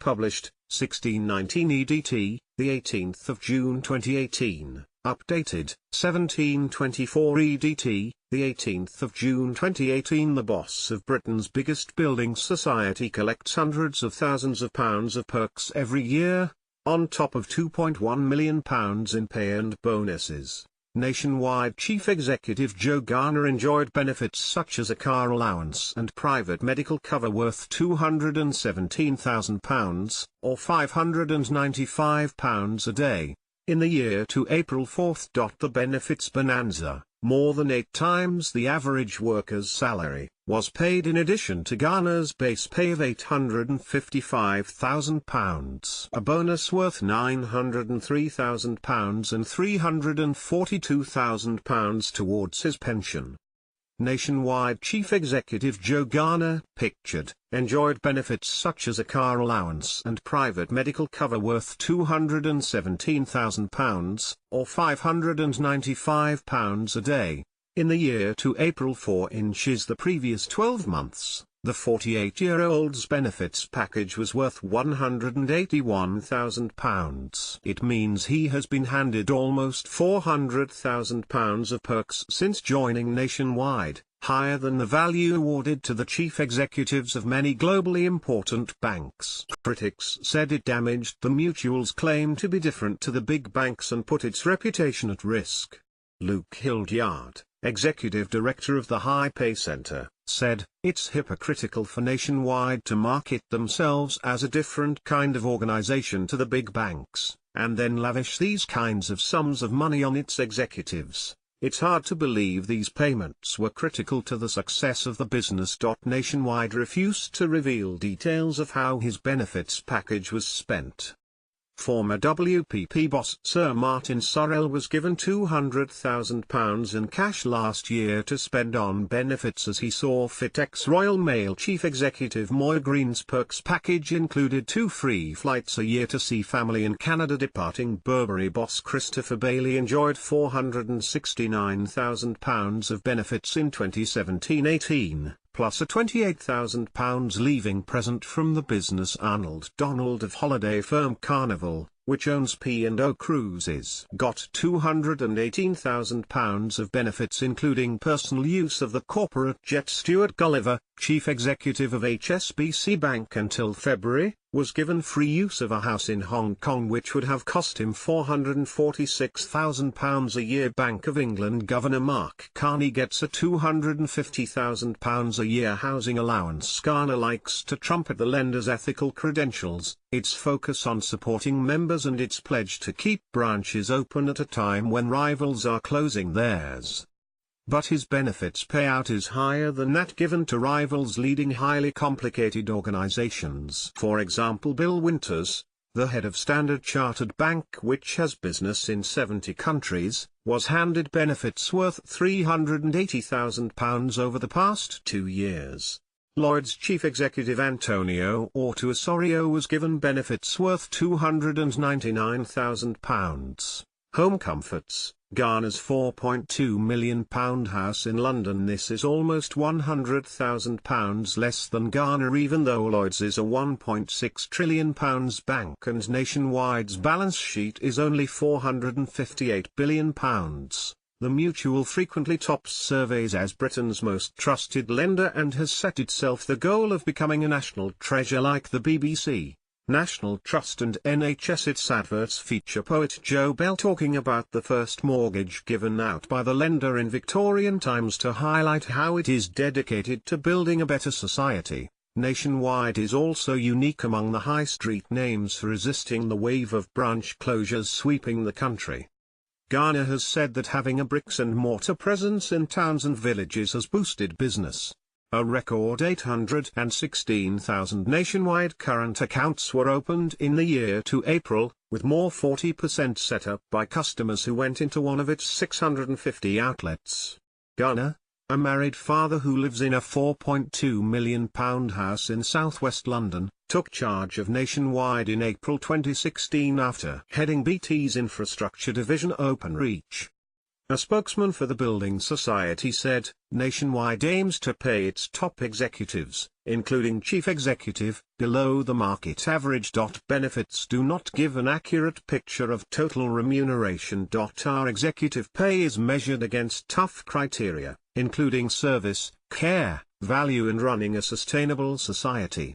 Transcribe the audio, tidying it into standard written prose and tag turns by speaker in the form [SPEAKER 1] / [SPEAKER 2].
[SPEAKER 1] published, 1619 EDT, the 18th of June 2018, updated, 1724 EDT, the 18th of June 2018. The boss of Britain's biggest building society collects hundreds of thousands of pounds of perks every year, on top of £2.1 million in pay and bonuses. Nationwide Chief Executive Joe Garner enjoyed benefits such as a car allowance and private medical cover worth £217,000, or £595 a day, in the year to April 4. The benefits bonanza, more than 8 times the average worker's salary, was paid in addition to Garner's base pay of £855,000, a bonus worth £903,000 and £342,000 towards his pension. Nationwide Chief Executive Joe Garner, pictured, enjoyed benefits such as a car allowance and private medical cover worth £217,000, or £595 a day, in the year to April 4. The previous 12 months, the 48-year-old's benefits package was worth £181,000. It means he has been handed almost £400,000 of perks since joining Nationwide, higher than the value awarded to the chief executives of many globally important banks. Critics said it damaged the Mutual's claim to be different to the big banks and put its reputation at risk. Luke Hildyard, executive director of the High Pay Center, said, "It's hypocritical for Nationwide to market themselves as a different kind of organization to the big banks, and then lavish these kinds of sums of money on its executives. It's hard to believe these payments were critical to the success of the business." Nationwide refused to reveal details of how his benefits package was spent. Former WPP boss Sir Martin Sorrell was given £200,000 in cash last year to spend on benefits as he saw fit. Ex-Royal Mail Chief Executive Moya Green's perks package included 2 free flights a year to see family in Canada. Departing Burberry boss Christopher Bailey enjoyed £469,000 of benefits in 2017-18. Plus a £28,000 leaving present from the business. Arnold Donald of holiday firm Carnival, which owns P&O Cruises, got £218,000 of benefits including personal use of the corporate jet. Stuart Gulliver, chief executive of HSBC Bank until February, was given free use of a house in Hong Kong which would have cost him £446,000 a year. Bank of England Governor Mark Carney gets a £250,000 a year housing allowance. Garner likes to trumpet the lender's ethical credentials, its focus on supporting members and its pledge to keep branches open at a time when rivals are closing theirs. But his benefits payout is higher than that given to rivals leading highly complicated organizations. For example, Bill Winters, the head of Standard Chartered Bank, which has business in 70 countries, was handed benefits worth £380,000 over the past 2 years. Lloyd's chief executive Antonio Ortu Osorio was given benefits worth £299,000. Home Comforts, Garner's £4.2 million house in London. This is almost £100,000 less than Garner, even though Lloyd's is a £1.6 trillion bank and Nationwide's balance sheet is only £458 billion. The Mutual frequently tops surveys as Britain's most trusted lender and has set itself the goal of becoming a national treasure like the BBC, National Trust and NHS. Its adverts feature poet Joe Bell talking about the first mortgage given out by the lender in Victorian times to highlight how it is dedicated to building a better society. Nationwide is also unique among the high street names for resisting the wave of branch closures sweeping the country. Garner has said that having a bricks-and-mortar presence in towns and villages has boosted business. A record 816,000 Nationwide current accounts were opened in the year to April, with more 40% set up by customers who went into one of its 650 outlets. Garner, a married father who lives in a £4.2 million house in southwest London, took charge of Nationwide in April 2016 after heading BT's infrastructure division Openreach. A spokesman for the Building Society said, Nationwide aims to pay its top executives, including chief executive, below the market average. Benefits do not give an accurate picture of total remuneration. Our executive pay is measured against tough criteria, including service, care, value and running a sustainable society.